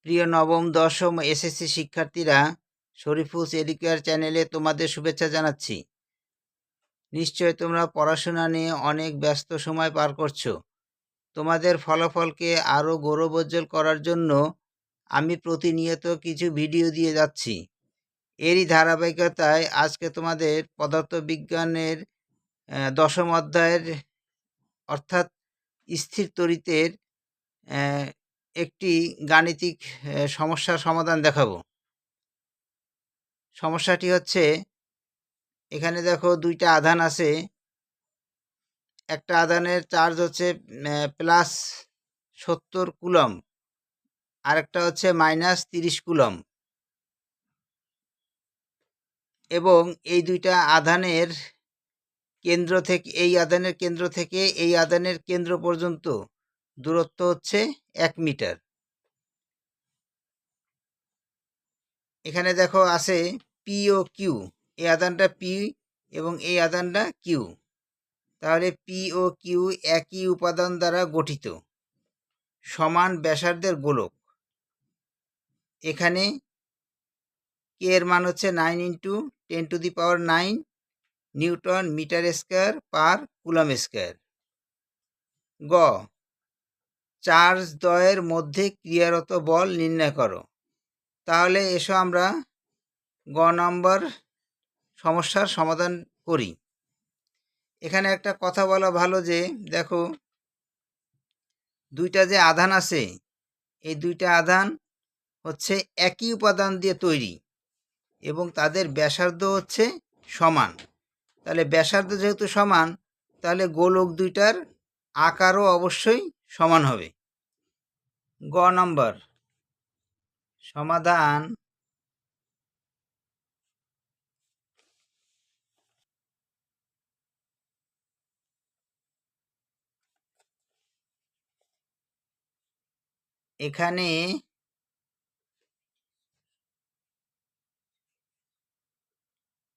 প্রিয় নবম দশম এসএসসি শিক্ষার্থীরা, শরীফুস এডুকেয়ার চ্যানেলে তোমাদের শুভেচ্ছা জানাচ্ছি। নিশ্চয় তোমরা পড়াশোনা নিয়ে অনেক ব্যস্ত সময় পার করছো। তোমাদের ফলাফলকে আরও গৌরবোজ্জ্বল করার জন্য আমি প্রতিনিয়ত কিছু ভিডিও দিয়ে যাচ্ছি। এরই ধারাবাহিকতায় আজকে তোমাদের পদার্থবিজ্ঞানের দশম অধ্যায়ের অর্থাৎ স্থির তড়িতের একটি গাণিতিক সমস্যার সমাধান দেখাবো। সমস্যাটি হচ্ছে, এখানে দেখো দুইটা আধান আছে। একটা আধানের চার্জ হচ্ছে +70 কুলম্ব, আরেকটা হচ্ছে -30 কুলম্ব। এবং এই দুইটা আধানের কেন্দ্র থেকে এই আধানের কেন্দ্র পর্যন্ত দূরত্ব হচ্ছে 1 মিটার। এখানে দেখো আছে পি ও কিউ। এই আধানটা পি এবং এই আধানটা কিউ। তাহলে পি ও কিউ একই উপাদান দ্বারা গঠিত সমান ব্যাসার্ধের গোলক। এখানে কে এর মান হচ্ছে 9 × 10⁹ newton metre square per coulomb square. গ, চার্জ দ্বয়ের মধ্যে ক্রিয়ারত বল নির্ণয় করো। তাহলে এসো আমরা গ নম্বর সমস্যার সমাধান করি। এখানে একটা কথা বলা ভালো যে, দেখো দুইটা যে আধান আছে, এই দুইটা আধান হচ্ছে একই উপাদান দিয়ে তৈরি এবং তাদের ব্যাসার্ধ হচ্ছে সমান। তাহলে ব্যাসার্ধ যেহেতু সমান, তাহলে গোলক দুইটার আকারও অবশ্যই সমান হবে। গ নম্বর সমাধান। এখানে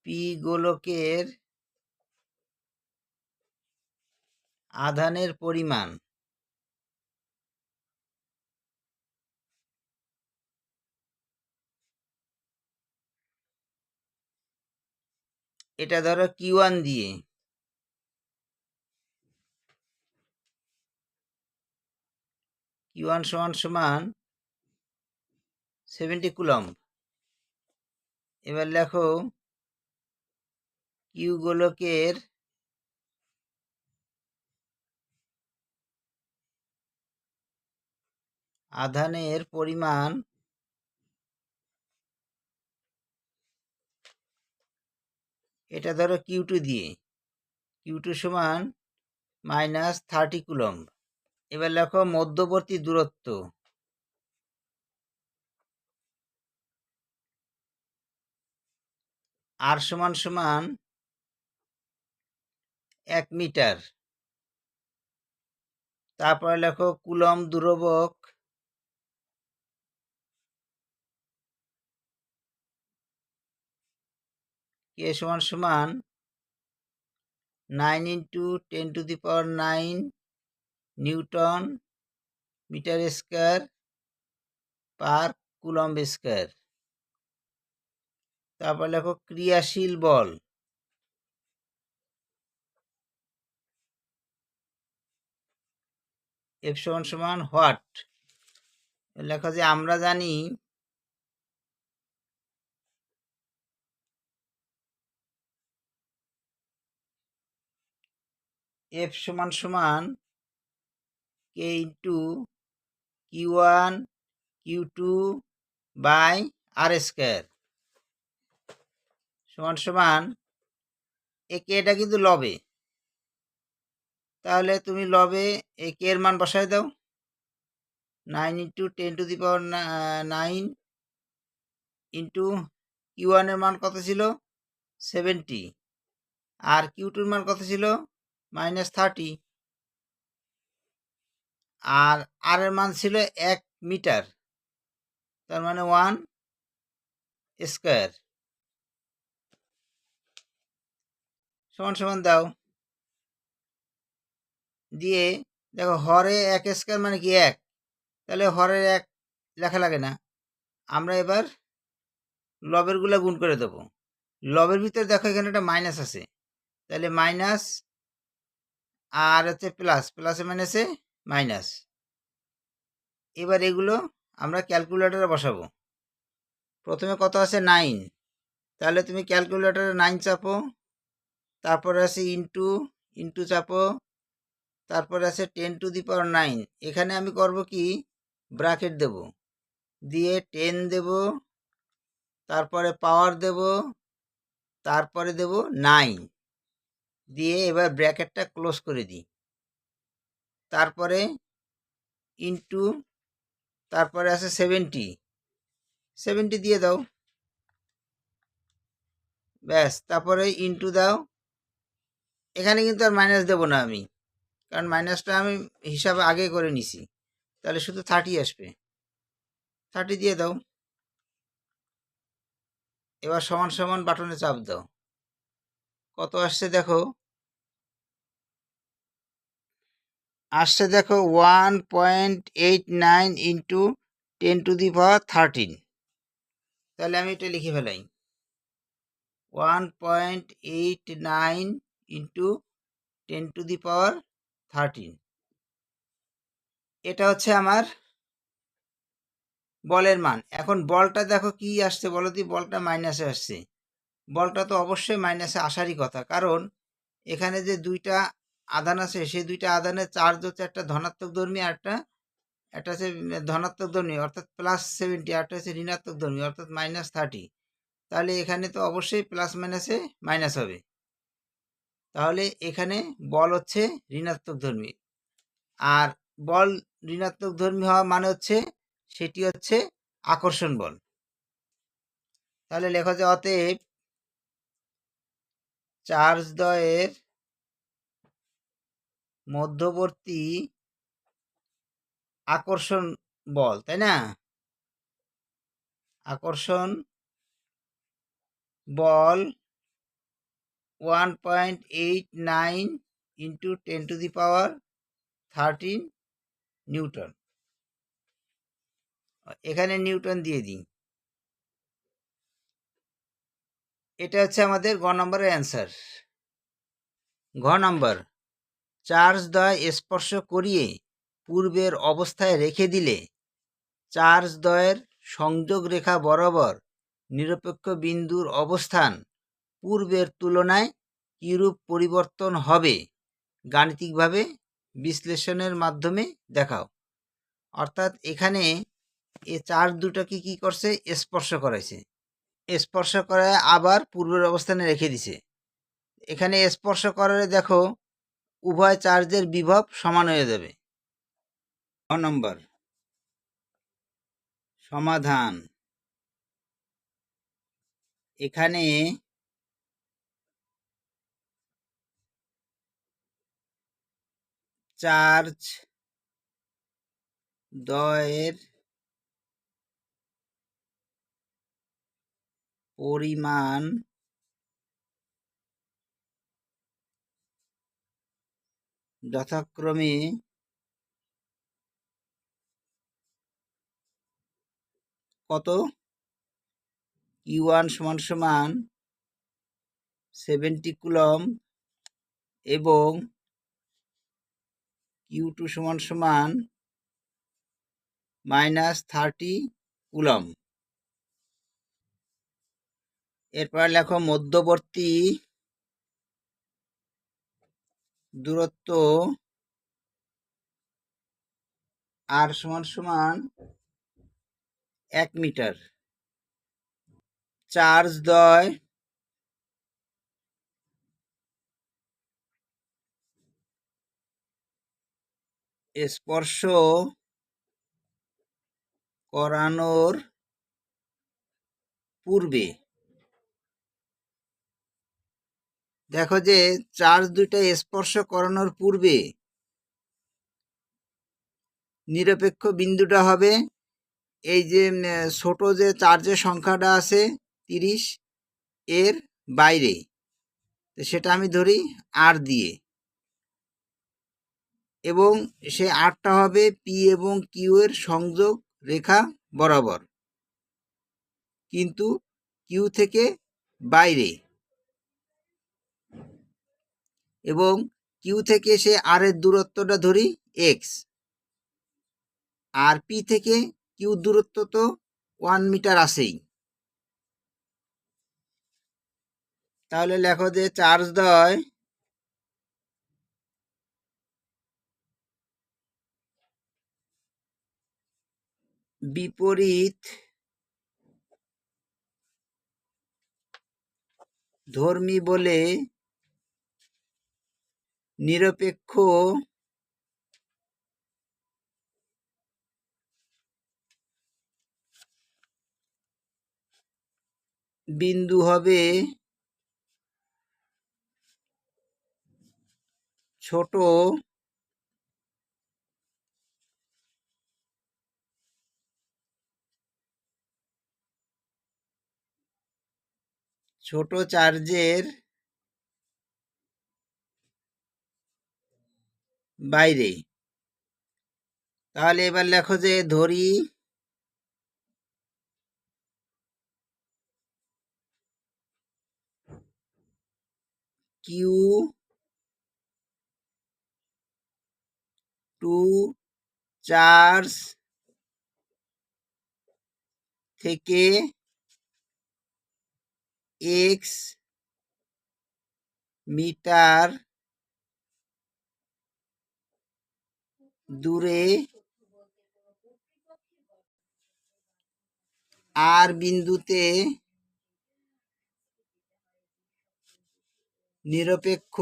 পি গোলকের আধানের পরিমাণ এটা ধরো Q1 দিয়ে, Q1 = 70 কুলম্ব। এবার লেখো কিউ গোলকের আধানের পরিমাণ এটা ধরো Q2 দিয়ে, Q2 = -30 কুলম্ব। এবার লেখো মধ্যবর্তী দূরত্ব R = 1 মিটার। তারপরে লেখো কুলম্ব ধ্রুবক K = 9 × 10⁹ newton metre square per coulomb square. তারপর লেখো ক্রিয়াশীল বল F = হোয়াট। লেখো যে আমরা জানি F = K × Q1 Q2 R² সমান এটা কিন্তু লবে। তাহলে তুমি লবে কে এর মান বসায় দাও। 9 × 10⁹ ইন্টু Q1 এর মান কত ছিল? 70। আর Q2 এর মান কত ছিল? -30। আর আর এর মান ছিল 1 মিটার, তার মানে 1 স্কয়ার সমান দাও। দিয়ে দেখো হরে 1 স্কয়ার মানে কি 1, তাহলে হরের 1 লেখা লাগে না। আমরা এবার লবেরগুলো গুণ করে দেবো। লবের ভিতরে দেখো এখানে একটা মাইনাস আছে, তাহলে মাইনাস আর হচ্ছে প্লাস, প্লাসে মাইনাসে মাইনাস। এবার এগুলো আমরা ক্যালকুলেটরে বসাবো। প্রথমে কত আছে 9, তাহলে তুমি ক্যালকুলেটরে 9 চাপো, তারপরে আছে ইন্টু, ইন্টু চাপো, তারপরে আছে 10⁹। এখানে আমি করব কি, ব্র্যাকেট দেব, দিয়ে 10 দেব, তারপরে পাওয়ার দেব, তারপরে দেব 9, দিয়ে এবার ব্র্যাকেটটা ক্লোজ করে দিই, তারপরে ইন্টু, তারপরে আছে 70 দিয়ে দাও, ব্যাস, তারপরে ইন্টু দাও। এখানে কিন্তু আর মাইনাস দেবো না আমি, কারণ মাইনাসটা আমি হিসাবে আগে করে নিছি, তাহলে শুধু 30 আসবে, 30 দিয়ে দাও। এবার সমান সমান বাটনে চাপ দাও, কত আসছে দেখো, আসছে দেখো 1.89 ইন্টু 10⁻13। তাহলে আমি এটা লিখে ফেলাই, 1.89 ইন্টু 10⁻13। এটা হচ্ছে আমার বলের মান। এখন বলটা দেখো কি আসছে বলো দি, বলটা মাইনাসে আসছে। বলটা তো অবশ্যই মাইনাসে আসারই কথা, কারণ এখানে যে দুইটা আধান আছে, সেই দুইটা আধানের চার্জ হচ্ছে একটা ধনাত্মক ধর্মী, আর একটা হচ্ছে ধনাত্মক ধর্মী অর্থাৎ +70, আর একটা হচ্ছে ঋণাত্মক ধর্মী অর্থাৎ -30। তাহলে এখানে তো অবশ্যই প্লাস মাইনাসে মাইনাস হবে, তাহলে এখানে বল হচ্ছে ঋণাত্মক ধর্মী। আর বল ঋণাত্মক ধর্মী হওয়া মানে হচ্ছে সেটি হচ্ছে আকর্ষণ বল। তাহলে লেখা যায় অতএব চার্জ দ্বয়ের মধ্যবর্তী আকর্ষণ বল, তাই না, আকর্ষণ বল 1.89 ইন্টু 10⁻13 নিউটন। এখানে নিউটন দিয়ে দিই। এটা হচ্ছে আমাদের গ নম্বরের অ্যান্সার। ঘ নম্বর, চার্জ দ্বয় স্পর্শ করিয়ে পূর্বের অবস্থায় রেখে দিলে চার্জ দ্বয়ের সংযোগ রেখা বরাবর নিরপেক্ষ বিন্দুর অবস্থান পূর্বের তুলনায় কিরূপ পরিবর্তন হবে গাণিতিকভাবে বিশ্লেষণের মাধ্যমে দেখাও। অর্থাৎ এখানে এই চার্জ দুটাকে কি করছে, স্পর্শ করাইছে, স্পর্শ করায় আবার পূর্বের অবস্থানে রেখে দিছে। এখানে স্পর্শ করারে দেখো উভয় চার্জের বিভব সমান হয়ে যাবে। ক নম্বর সমাধান, এখানে চার্জ দ্বয়ের পরিমাণ যথাক্রমে কত, Q1 = 70 কুলম এবং Q2 = -30 কুলম। এরপর লেখো মধ্যবর্তী দূরত্ব R = 1 মিটার। চার্জ দ্বয় স্পর্শ করানোর পূর্বে, দেখো যে চার্জ দুইটা স্পর্শ করানোর পূর্বে নিরপেক্ষ বিন্দুটা হবে এই যে ছোট যে চার্জের সংখ্যাটা আছে 30 এর বাইরে, তো সেটা আমি ধরি R দিয়ে, এবং সে আরটা হবে পি এবং কিউ এর সংযোগ রেখা বরাবর, কিন্তু কিউ থেকে বাইরে, এবং কিউ থেকে সে আর এর দূরত্বটা ধরি এক্স, আর পি থেকে কিউ দূরত্ব তো 1 মিটার আসেই। তাহলে লেখো যে চার্জ দ্বয় বিপরীত ধর্মী বলে নিরপেক্ষ বিন্দু হবে ছোট চার্জের বাইরে। তাহলে এবার লেখো যে ধরি কিউ টু চার্জ থেকে এক্স মিটার দূরে আর বিন্দুতে নিরপেক্ষ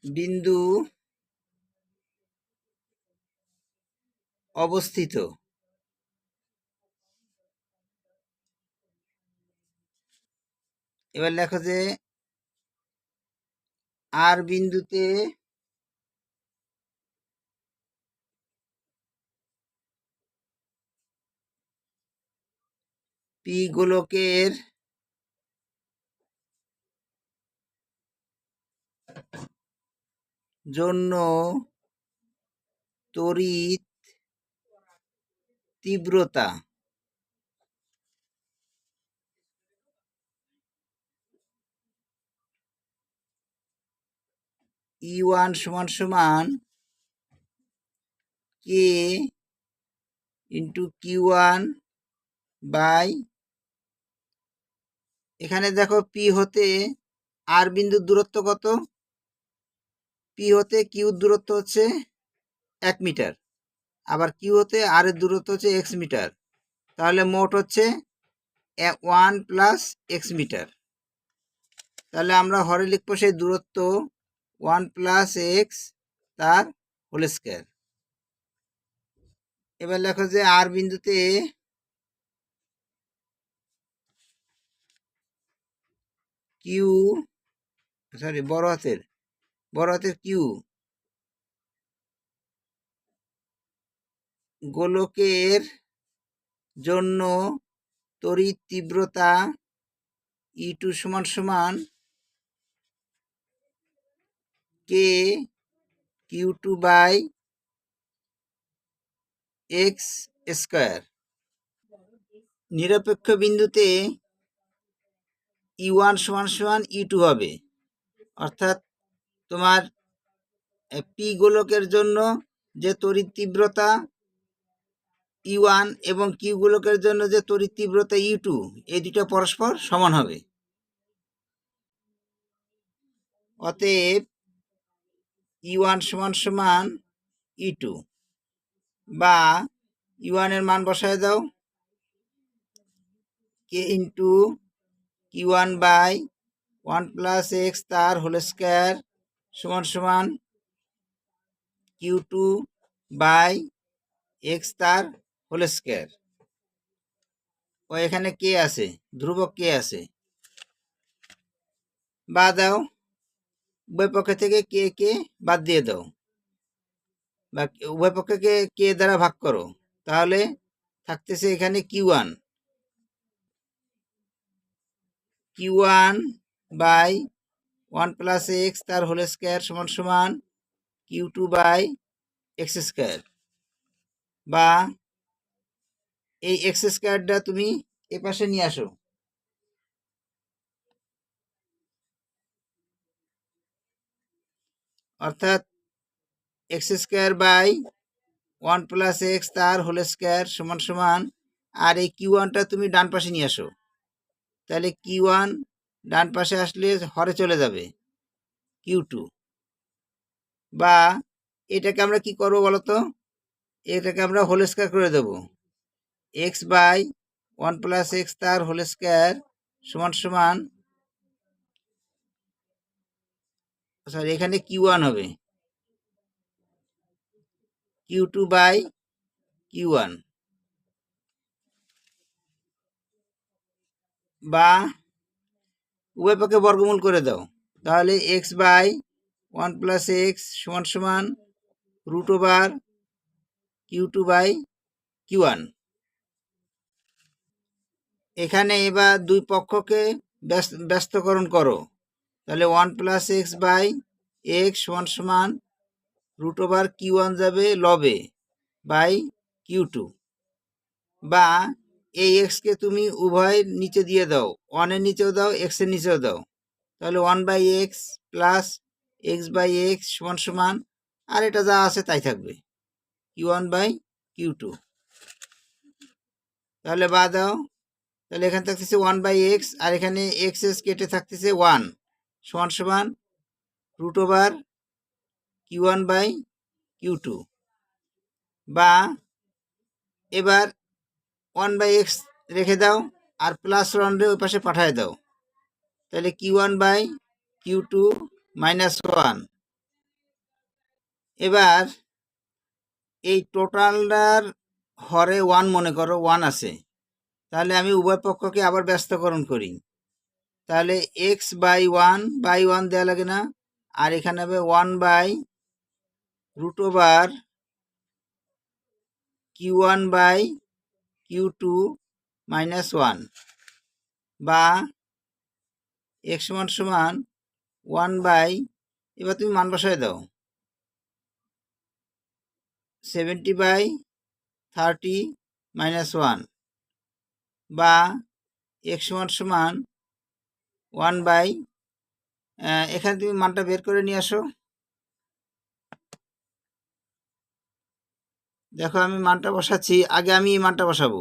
বিন্দু অবস্থিত। এবার লেখো যে আর বিন্দুতে পি গোলকের জন্য তড়িৎ তীব্রতা E1 সমান সমান কে ইন্টু কিউ1 বাই, এখানে দেখো পি হতে আর বিন্দুর দূরত্ব কত? পি হতে কিউর দূরত্ব হচ্ছে 1 মিটার, আবার কিউ হতে আর এর দূরত্ব হচ্ছে এক্স মিটার। তাহলে মোট হচ্ছে 1 প্লাস এক্স মিটার। তাহলে আমরা হরে লিখবো সেই দূরত্ব 1 প্লাস এক্স তার হোল স্কয়ার। এবার লেখো যে আর বিন্দুতে কিউ, সরি বড় হাতের কিউ গোলকের জন্য তড়িৎ তীব্রতা E2 সমান সমান কে কিউ2 বাই এক্স স্কয়ার। নিরপেক্ষ বিন্দুতে E1 সমান সমান E2 হবে, অর্থাৎ তোমার পি গোলকের জন্য যে তড়িৎ তীব্রতা E1 এবং কিউ গোলকের জন্য যে তড়িৎ তীব্রতা E2, এই দুটো পরস্পর সমান হবে। অতএব E1 সমান সমান E2, বা E1 এর মান বসায় দাও কে ইন্টু কিউ1 বাই 1 প্লাস এক্স তার হোল স্কয়ার সমান সমান কিউ2 বাই এক্স তার হোল স্কয়ার। ও এখানে কে আছে, ধ্রুবক কে আছে, বা দাও, উভয় পক্ষ থেকে কে কে বাদ দিয়ে দাও, বা উভয় পক্ষকে কে দ্বারা ভাগ করো। তাহলে থাকতেছে এখানে কিউ1 বাই 1 প্লাস এক্স তার হোল স্কয়ার সমান সমান q2/x², বা এই x² তুমি এ পাশে নিয়ে আসো, অর্থাৎ x²/1 + x তার হোল স্কয়ার সমান সমান, আর এই q1টা তুমি ডান পাশে নিয়ে আসো, তাহলে q1 ডান পাশে আসলে হরে চলে যাবে q2, বা এটাকে আমরা কি করবো বলতো, এটাকে আমরা হোল স্কয়ার করে দেব, x/1 + x তার হোল স্কয়ার সমান সমান, সরি এখানে q1 হবে q2/q1, বা উভয় পক্ষে বর্গমূল করে দাও, তাহলে x/1 + x সমান সমান √q2/q1। এখানে এবার দুই পক্ষকে ব্যস্তকরণ করো, তাহলে 1 + x/x সমান সমান √q1 যাবে লবে বাই q2, বা এই এক্সকে তুমি উভয় নিচে দিয়ে দাও, 1-এর নিচেও দাও, এক্সের নিচেও দাও, তাহলে 1/x + x/x সমান সমান, আর এটা যা আছে তাই থাকবে q1/q2, তাহলে বা দাও, তাহলে এখানে থাকতেছে 1/x, আর এখানে এক্স কেটে থাকতেছে 1 সমান সমান √q1/q2, বা এবার 1/x রেখে দাও আর +1 ওই পাশে পাঠিয়ে দাও, তাহলে q1/q2 -1। এবার এই টোটালটার হরে 1 মনে করো 1 আছে, তাহলে আমি উভয় পক্ষকে আবার ব্যস্তকরণ করি, তাহলে x/1 দেওয়া লাগে না, আর এখানে হবে 1/√q1/q2 -1, বা x সমান সমান 1 এবার তুমি মান বসায় দাও, 70/30 -1, বা x সমান সমান 1 এখানে তুমি মানটা বের করে নিয়ে আসো, দেখো আমি মানটা বসাচ্ছি, আগে আমি এই মানটা বসাবো,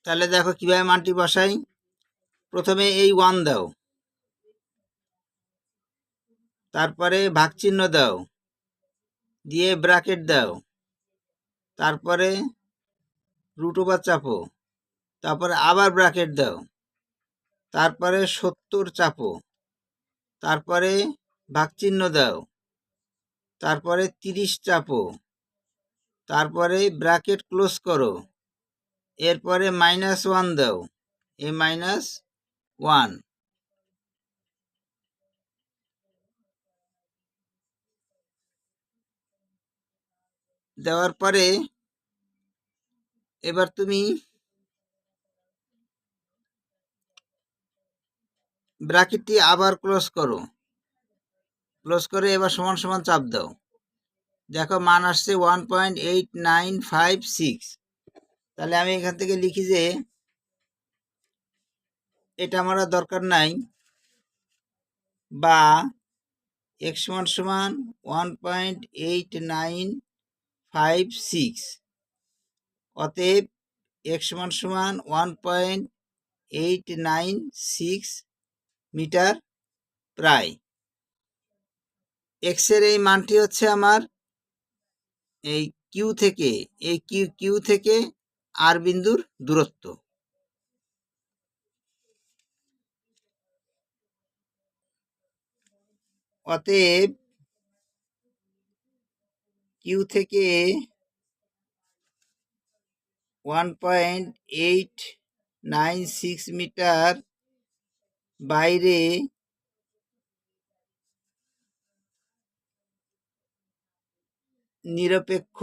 তাহলে দেখো কিভাবে মানটি বসাই, প্রথমে এই 1 দাও, তারপরে ভাগ চিহ্ন দাও, দিয়ে ব্র্যাকেট দাও, তারপরে √ওভার চাপো, তারপরে আবার ব্র্যাকেট দাও, তারপরে 70 চাপো, তারপরে ভাগ চিহ্ন দাও, তারপরে 30 চাপো, তারপরে ব্র্যাকেট ক্লোজ করো, এরপরে -1 দাও, এই -1, দেওয়ার পরে এবার তুমি ব্র্যাকেটটি আবার ক্লোজ করো, ক্লোজ করে এবার সমান সমান চাপ দাও, দেখো মান আসছে 1.8956, তাহলে আমি এখান থেকে লিখি যে এটা আমার দরকার নাই, বা x সমান সমান 1.8956, অতএব x সমান সমান 1.896 মিটার প্রায়। x এর এই মানটি হচ্ছে আমার এই কিউ থেকে, এই কিউ থেকে আর বিন্দুর দূরত্ব, অতএব কিউ থেকে 1.896 মিটার বাইরে নিরপেক্ষ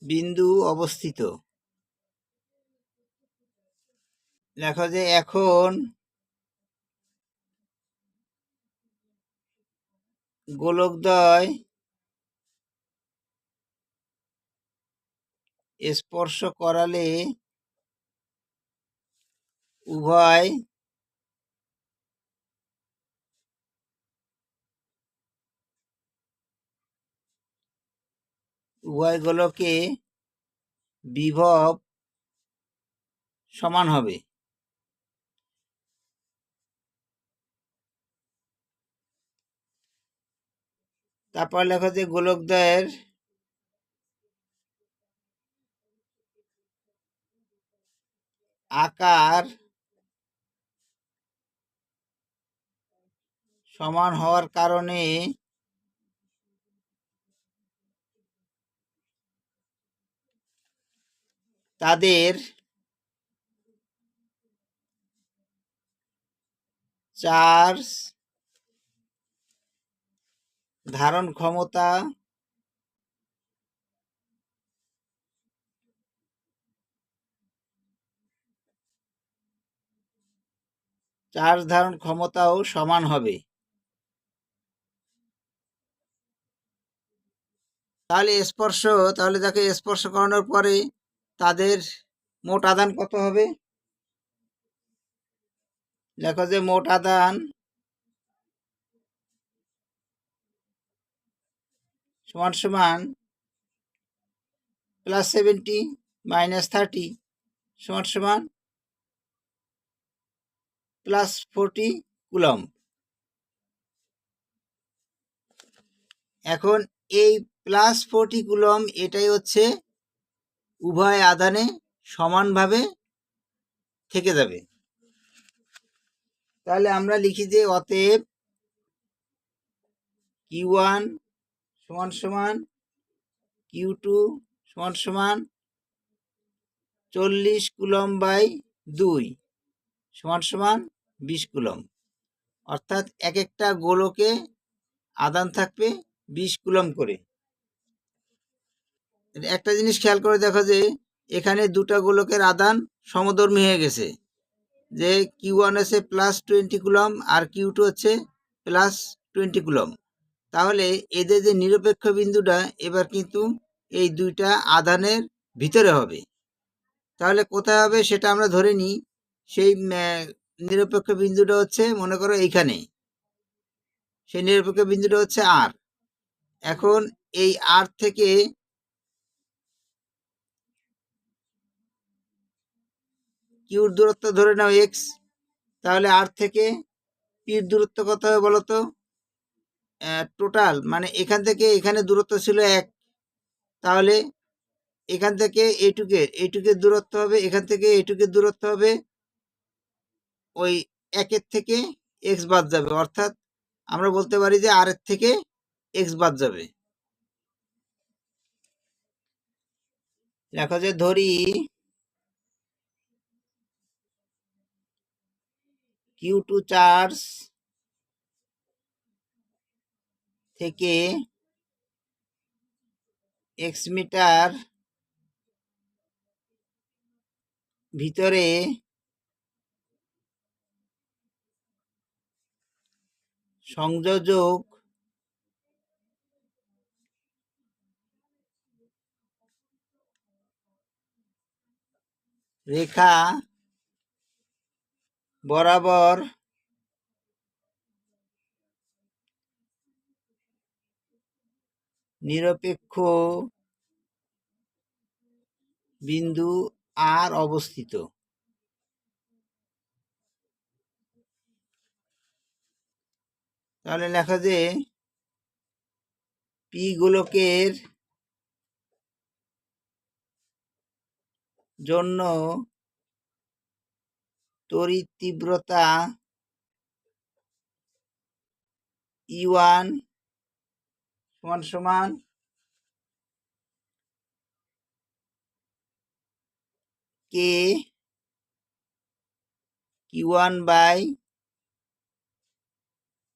বিন্দু অবস্থিত, লেখো যে এখন গোলকদ্বয় স্পর্শ করালে উভয় গোলকে বিভব সমান হবে। তারপর লেখো যে গোলকদ্বয়ের আকার সমান হওয়ার কারণে তাদের চার্জ ধারণ ক্ষমতা ক্ষমতাও সমান হবে। তাহলে তাকে স্পর্শ করানোর পরে তাদের মোট আধান কত হবে? লেখো যে মোট আধান সমান সমান +70 -30 সমান সমান +40 কুলম্ব। এখন এই +40 কুলম্ব এটাই হচ্ছে উভয় আধানে সমানভাবে থেকে যাবে। তাহলে আমরা লিখি যে অতএব Q1 সমান সমান Q2 সমান সমান 40 কুলম্ব বাই 2 সমান সমান 20 কুলম্ব। অর্থাৎ এক একটা গোলকে আধান থাকবে 20 কুলম্ব করে। একটা জিনিস খেয়াল করে দেখো যে এখানে দুটা গোলকের আধান সমধর্মী হয়ে গেছে, যে Q1 হচ্ছে +20 কুলম্ব আর Q2 হচ্ছে +20 কুলম্ব। তাহলে এদের যে নিরপেক্ষ বিন্দুটা এবার কিন্তু এই দুইটা আধানের ভিতরে হবে। তাহলে কোথায় হবে সেটা আমরা ধরে নিই। সেই নিরপেক্ষ বিন্দুটা হচ্ছে মনে করো এইখানে, সেই নিরপেক্ষ বিন্দুটা হচ্ছে আর। এখন এই আর থেকে কিউর দূরত্ব ধরে নাও এক্স, তাহলে আর থেকে পির দূরত্ব কত হবে বলো তো? টোটাল মানে এখান থেকে এখানে দূরত্ব ছিল 1, তাহলে এখান থেকে এইটুকের দূরত্ব হবে, এখান থেকে এইটুকের দূরত্ব হবে ওই 1-এর থেকে এক্স বাদ যাবে, অর্থাৎ আমরা বলতে পারি যে আর এর থেকে এক্স বাদ যাবে। দেখো যে ধরি Q2 চার্জ থেকে x মিটার ভিতরে সংযোজক রেখা বরাবর নিরপেক্ষ বিন্দু আর অবস্থিত। তাহলে লেখা যে পি গোলকের জন্য তড়িৎ তীব্রতা E1 সমান সমান K Q1 by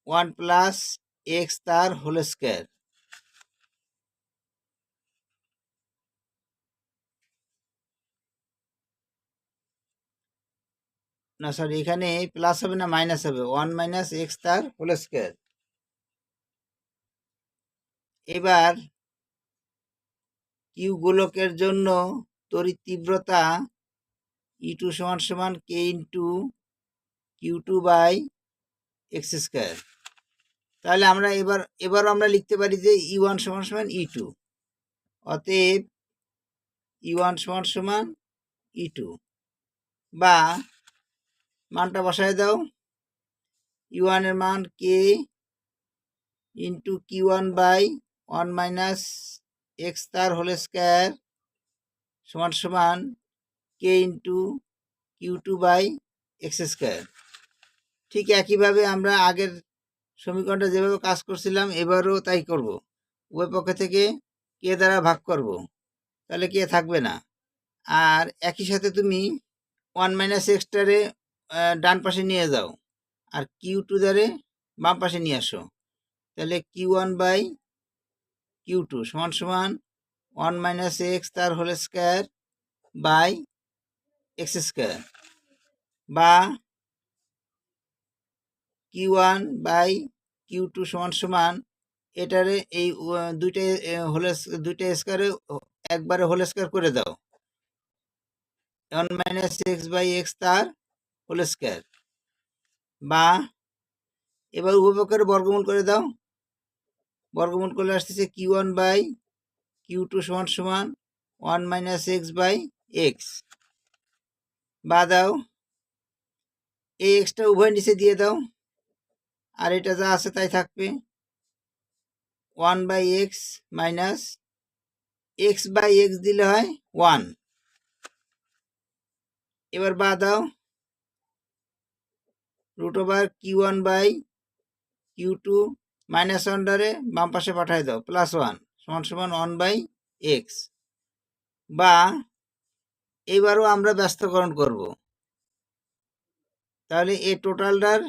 1 plus x তার হোল স্কয়ার। না সরি, এখানে প্লাস হবে না মাইনাস হবে, 1 মাইনাস এক্স তার হোল স্কোয়ার। এবার কিউ গোলকের জন্য তড়িৎ তীব্রতা E2 সমান সমান K into Q2 by x square. তাহলে আমরা এবারও আমরা লিখতে পারি যে E1 সমান সমান E2, অতএব E1 সমান সমান E2, বা মানটা বসায় দাও, E1 এর মান K into Q1 by 1 minus x তার হোল স্কোয়ার সমান সমান K into Q2 by x square. ঠিক একইভাবে আমরা আগের সমীকরণটা যেভাবে কাজ করছিলাম এবারও তাই করব। উভয় পক্ষ থেকে কে দ্বারা ভাগ করব, তাহলে কে থাকবে না। আর একই সাথে তুমি 1 মাইনাস এক্সটারে ডান পাশে নিয়ে যাও, আর Q2 দ্বারে বাম পাশে নিয়ে আসো। তাহলে Q1 বাই Q2 সমান সমান 1 মাইনাস এক্স তার whole square by x square, বা Q1 বাই Q2 সমান সমান এটারে এই দুইটা স্কোয়ারে একবারে হোল স্কোয়ার করে দাও, 1 মাইনাস এক্স বাই এক্স তার হোল স্কোয়ার, বা এবার উভয়পক্ষের বর্গমূল করে দাও। বর্গমূল করলে আসতেছে Q1 বাই Q2 সমান সমান 1 মাইনাস এক্স বাই এক্স, বা দাও এই এক্সটা উভয় নিচে দিয়ে দাও, আর এটা যা আছে তাই থাকবে, 1 by x minus x by x দিলে হয় 1। এবার বা দাও root over Q1 by Q2 minus 1 দ্বারে বাম পাশে পাঠায় দাও, প্লাস 1 সমান সমান 1 বাই এক্স, বা এবারও আমরা ব্যস্তকরণ করব। তাহলে এই টোটালটার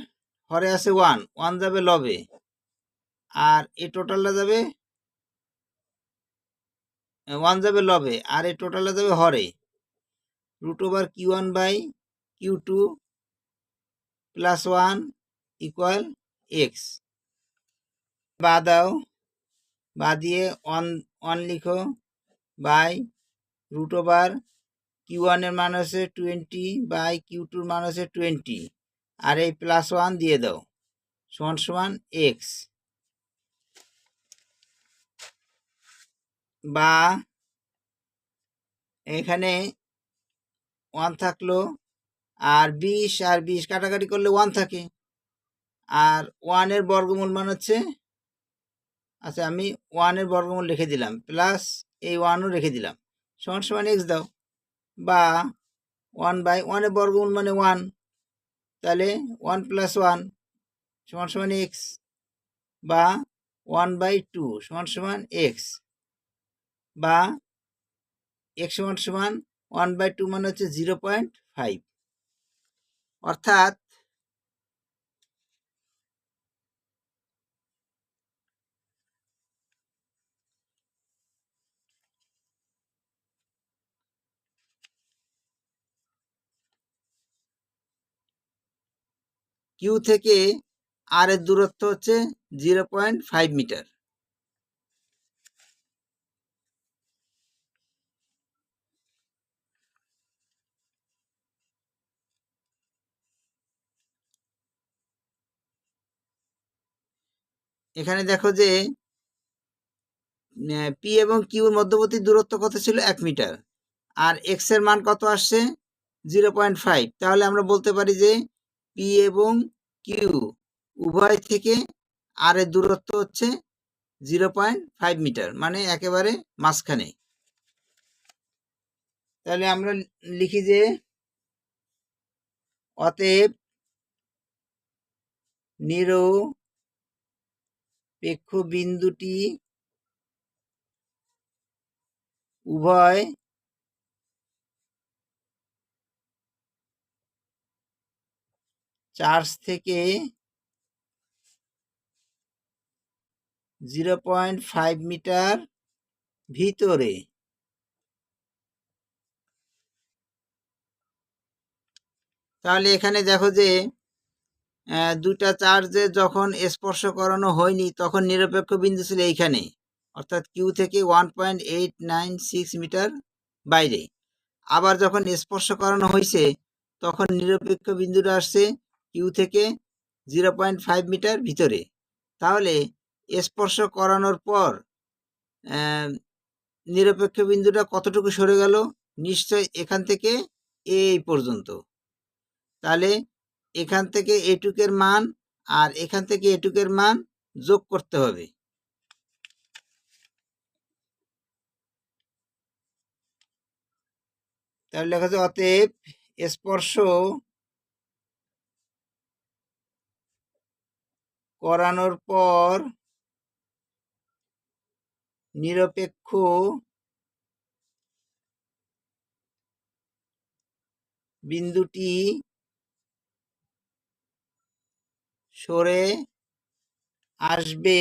হরে আছে 1, 1 যাবে লবে, আর এই টোটালটা যাবে 1 যাবে লবে, আর এই টোটালটা যাবে হরে, root over Q1 by Q2 plus 1 equal x, বা দাও, বা দিয়ে 1 লিখো বাই রুট ওভার Q1 এর মান হচ্ছে 20 বাই Q2 এর মান হচ্ছে 20, আর এই প্লাস 1 দিয়ে দাও সমান সমান এক্স, বা এখানে 1 থাকলো, আর 20 কাটাকাটি করলে 1 থাকে, আর 1 এর বর্গমূল মান হচ্ছে, আচ্ছা আমি 1 এর বর্গমূল লিখে দিলাম, প্লাস এই 1ও রেখে দিলাম, সমান সমান এক্স দাও, বা 1 বাই 1 এর বর্গমূল মানে 1, তাহলে 1 প্লাস 1 সমান সমান এক্স, বা 1 বাই 2 সমান সমান এক্স, বা এক্স সমান সমান 1 বাই 2 মানে হচ্ছে 0.5। অর্থাৎ কিউ থেকে আর এর দূরত্ব হচ্ছে 0.5 মিটার। এখানে দেখো যে পি এবং কিউর মধ্যবর্তী দূরত্ব কত ছিল, 1 মিটার, আর এক্স এর মান কত আসছে 0.5। তাহলে আমরা বলতে পারি যে পি এবং কিউ উভয় থেকে আর এর দূরত্ব হচ্ছে 0.5 মিটার, মানে একেবারে মাঝখানে। তাহলে আমরা লিখি যে অতএব নিরপেক্ষ বিন্দুটি উভয় চার্জ থেকে 0.5 মিটার ভিতরে। তাহলে এখানে দেখো যে দুটা চার্জে যখন স্পর্শ করানো হয়নি তখন নিরপেক্ষ বিন্দু ছিল এইখানে, অর্থাৎ কিউ থেকে 1.896 মিটার বাইরে। আবার যখন স্পর্শ করানো হয়েছে তখন নিরপেক্ষ বিন্দুটা আসছে কিউ থেকে 0.5 মিটার ভিতরে। তাহলে স্পর্শ করানোর পর নিরপেক্ষ বিন্দুটা কতটুকু সরে গেল? নিশ্চয় এখান থেকে এই পর্যন্ত। তাহলে এখান থেকে এটুকের মান আর এখান থেকে এটুকের মান যোগ করতে হবে। তাহলে লেখা আছে অতএব স্পর্শ করানোর পর নিরপেক্ষ বিন্দুটি সরে আসবে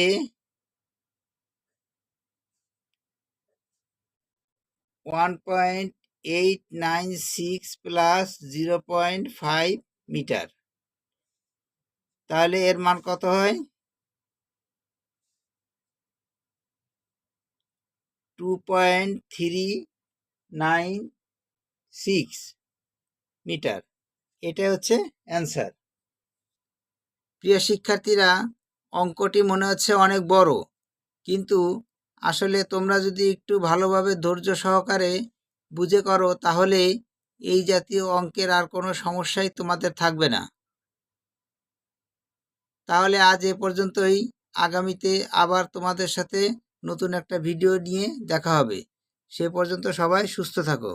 1.896 প্লাস 0.5 মিটার। তাহলে এর মান কত হয়? 2.396 মিটার। এটা হচ্ছে অ্যান্সার। প্রিয় শিক্ষার্থীরা, অঙ্কটি মনে হচ্ছে অনেক বড়, কিন্তু আসলে তোমরা যদি একটু ভালোভাবে ধৈর্য সহকারে বুঝে করো তাহলে এই জাতীয় অঙ্কের আর কোনো সমস্যাই তোমাদের থাকবে না। তাহলে আজ এ পর্যন্তই। আগামীতে আবার তোমাদের সাথে নতুন একটা ভিডিও নিয়ে দেখা হবে। সে পর্যন্ত সবাই সুস্থ থাকো।